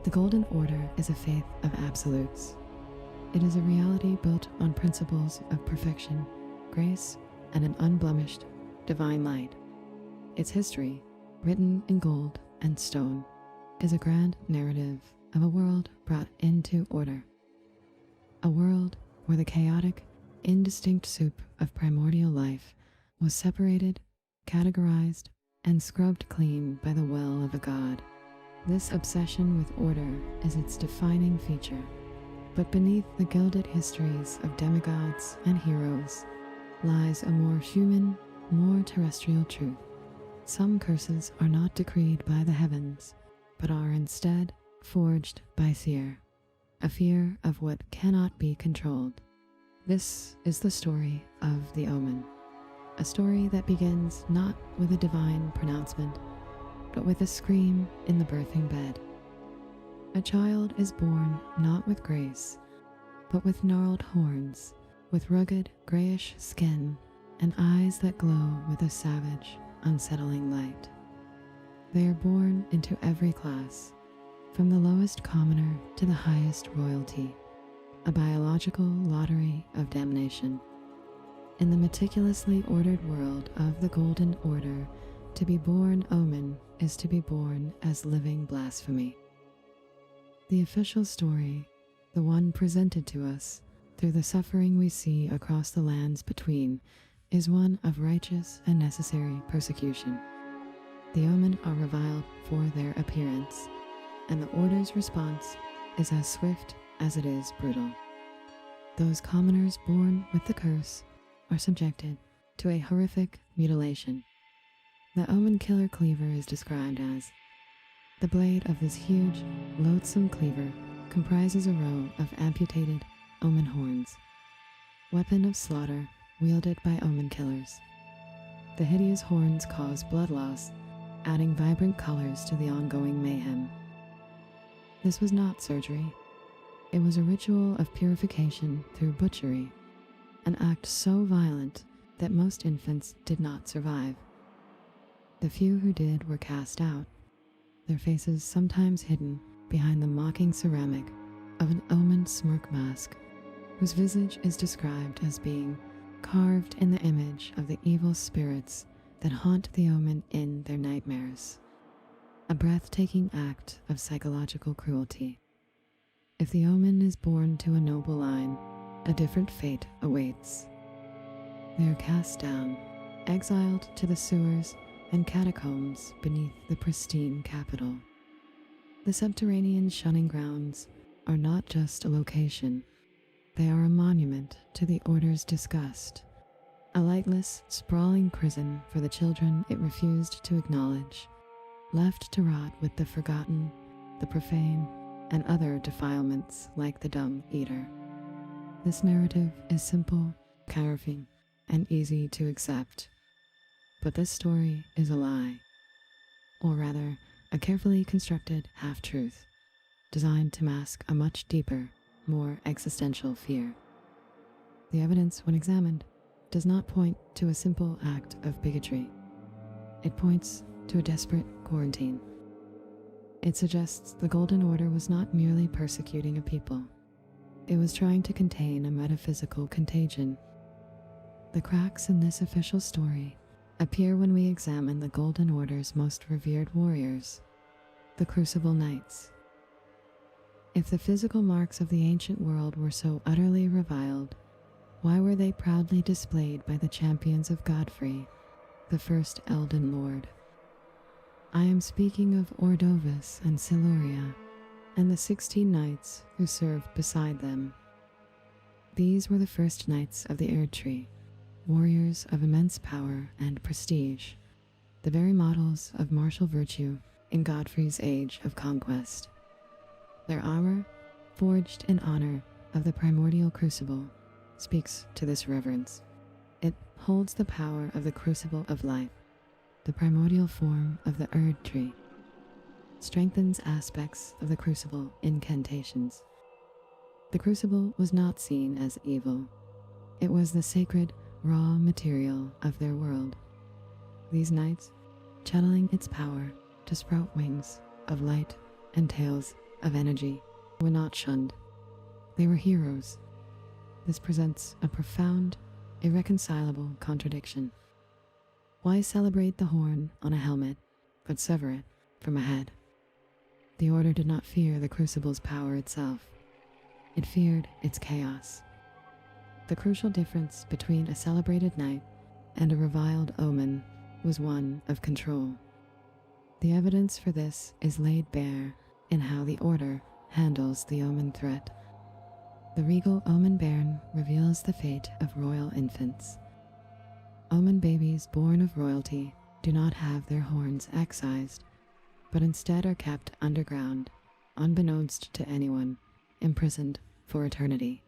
The Golden Order is a faith of absolutes. It is a reality built on principles of perfection, grace, and an unblemished divine light. Its history, written in gold and stone, is a grand narrative of a world brought into order. A world where the chaotic, indistinct soup of primordial life was separated, categorized, and scrubbed clean by the will of a god. This obsession with order is its defining feature. But beneath the gilded histories of demigods and heroes lies a more human, more terrestrial truth. Some curses are not decreed by the heavens, but are instead forged by fear, a fear of what cannot be controlled. This is the story of the Omen, a story that begins not with a divine pronouncement, but with a scream in the birthing bed. A child is born not with grace, but with gnarled horns, with rugged grayish skin, and eyes that glow with a savage, unsettling light. They are born into every class, from the lowest commoner to the highest royalty, a biological lottery of damnation. In the meticulously ordered world of the Golden Order, to be born Omen is to be born as living blasphemy. The official story, the one presented to us through the suffering we see across the lands between, is one of righteous and necessary persecution. The Omen are reviled for their appearance, and the Order's response is as swift as it is brutal. Those commoners born with the curse are subjected to a horrific mutilation. The Omen killer cleaver is described as the blade of this huge, loathsome cleaver comprises a row of amputated Omen horns, weapon of slaughter wielded by Omen killers. The hideous horns cause blood loss, adding vibrant colors to the ongoing mayhem. This was not surgery. It was a ritual of purification through butchery, an act so violent that most infants did not survive. The few who did were cast out, their faces sometimes hidden behind the mocking ceramic of an Omen smirk mask, whose visage is described as being carved in the image of the evil spirits that haunt the Omen in their nightmares. A breathtaking act of psychological cruelty. If the Omen is born to a noble line, a different fate awaits. They are cast down, exiled to the sewers and catacombs beneath the pristine capital. The subterranean shunning grounds are not just a location, they are a monument to the Order's disgust, a lightless, sprawling prison for the children it refused to acknowledge, left to rot with the forgotten, the profane, and other defilements like the dumb eater. This narrative is simple, carefing, and easy to accept. But this story is a lie, or rather, a carefully constructed half-truth, designed to mask a much deeper, more existential fear. The evidence, when examined, does not point to a simple act of bigotry. It points to a desperate quarantine. It suggests the Golden Order was not merely persecuting a people. It was trying to contain a metaphysical contagion. The cracks in this official story appear when we examine the Golden Order's most revered warriors, the Crucible Knights. If the physical marks of the ancient world were so utterly reviled, why were they proudly displayed by the champions of Godfrey, the first Elden Lord? I am speaking of Ordovis and Siluria, and the 16 knights who served beside them. These were the first knights of the Erdtree, warriors of immense power and prestige, the very models of martial virtue in Godfrey's age of conquest. Their armor, forged in honor of the primordial crucible, speaks to this reverence. It holds the power of the crucible of life, the primordial form of the Erdtree, strengthens aspects of the crucible incantations. The crucible was not seen as evil. It was the sacred, raw material of their world. These knights, channeling its power to sprout wings of light and tails of energy were not shunned. They were heroes. This presents a profound, irreconcilable contradiction. Why celebrate the horn on a helmet, but sever it from a head? The Order did not fear the Crucible's power itself. It feared its chaos. The crucial difference between a celebrated knight and a reviled Omen was one of control. The evidence for this is laid bare in how the Order handles the Omen threat. The regal Omen Bairn reveals the fate of royal infants. Omen babies born of royalty do not have their horns excised, but instead are kept underground, unbeknownst to anyone, imprisoned for eternity.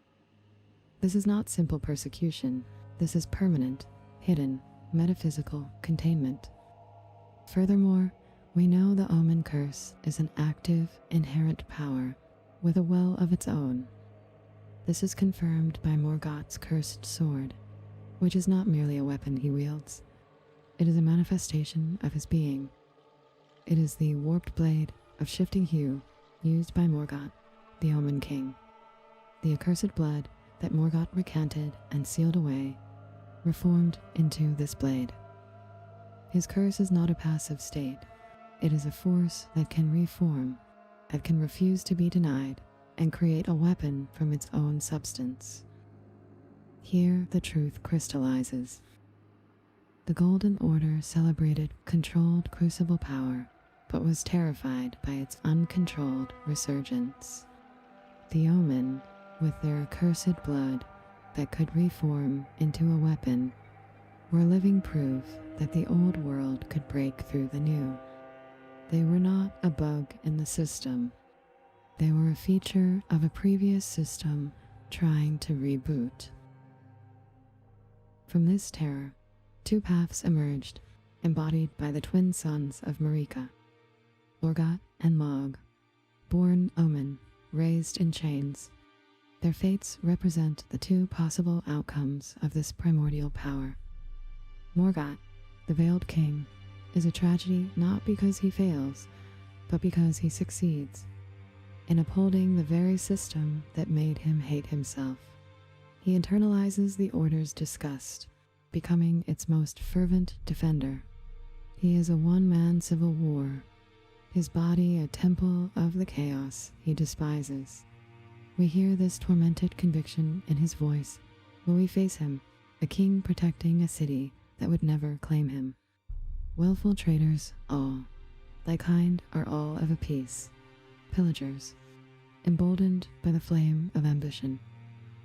This is not simple persecution. This is permanent, hidden, metaphysical containment. Furthermore, we know the Omen curse is an active, inherent power with a will of its own. This is confirmed by Morgott's cursed sword, which is not merely a weapon he wields. It is a manifestation of his being. It is the warped blade of shifting hue used by Morgott, the Omen King. The accursed blood that Morgott recanted and sealed away, reformed into this blade. His curse is not a passive state. It is a force that can reform, that can refuse to be denied, and create a weapon from its own substance. Here the truth crystallizes. The Golden Order celebrated controlled crucible power, but was terrified by its uncontrolled resurgence. The Omen, with their accursed blood that could reform into a weapon, were living proof that the old world could break through the new. They were not a bug in the system. They were a feature of a previous system trying to reboot. From this terror, two paths emerged, embodied by the twin sons of Marika, Morgott and Mog, born Omen, raised in chains. Their fates represent the two possible outcomes of this primordial power. Morgott, the Veiled King, is a tragedy not because he fails, but because he succeeds in upholding the very system that made him hate himself. He internalizes the Order's disgust, becoming its most fervent defender. He is a one-man civil war, his body a temple of the chaos he despises. We hear this tormented conviction in his voice when we face him, a king protecting a city that would never claim him. Willful traitors all, thy kind are all of a piece. Pillagers, emboldened by the flame of ambition,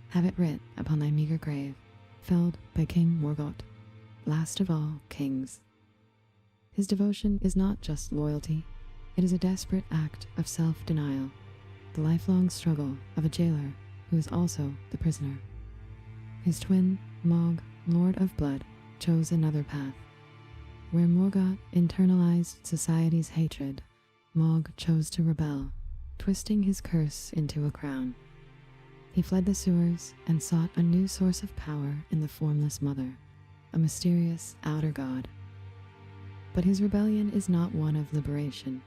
have it writ upon thy meager grave, felled by King Morgott, last of all kings. His devotion is not just loyalty, it is a desperate act of self-denial, the lifelong struggle of a jailer who is also the prisoner. His twin, Mog, Lord of Blood, chose another path. Where Morgott internalized society's hatred, Mog chose to rebel, twisting his curse into a crown. He fled the sewers and sought a new source of power in the Formless Mother, a mysterious outer god. But his rebellion is not one of liberation.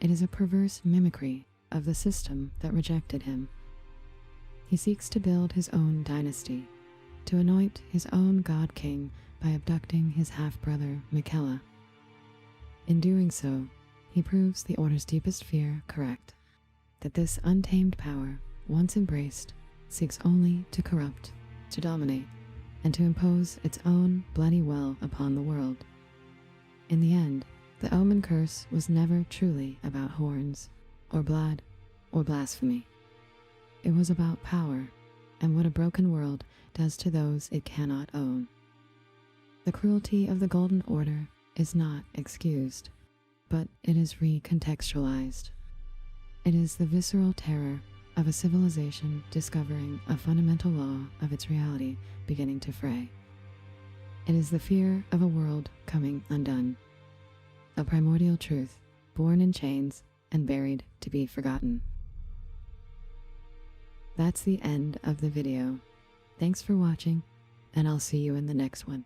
It is a perverse mimicry of the system that rejected him. He seeks to build his own dynasty, to anoint his own god king by abducting his half-brother Miquella. In doing so, he proves the Order's deepest fear correct, that this untamed power, once embraced, seeks only to corrupt, to dominate, and to impose its own bloody will upon the world. In the end, the Omen curse was never truly about horns, or blood, or blasphemy. It was about power, and what a broken world does to those it cannot own. The cruelty of the Golden Order is not excused, but it is recontextualized. It is the visceral terror of a civilization discovering a fundamental law of its reality beginning to fray. It is the fear of a world coming undone, a primordial truth born in chains and buried to be forgotten. That's the end of the video. Thanks for watching, and I'll see you in the next one.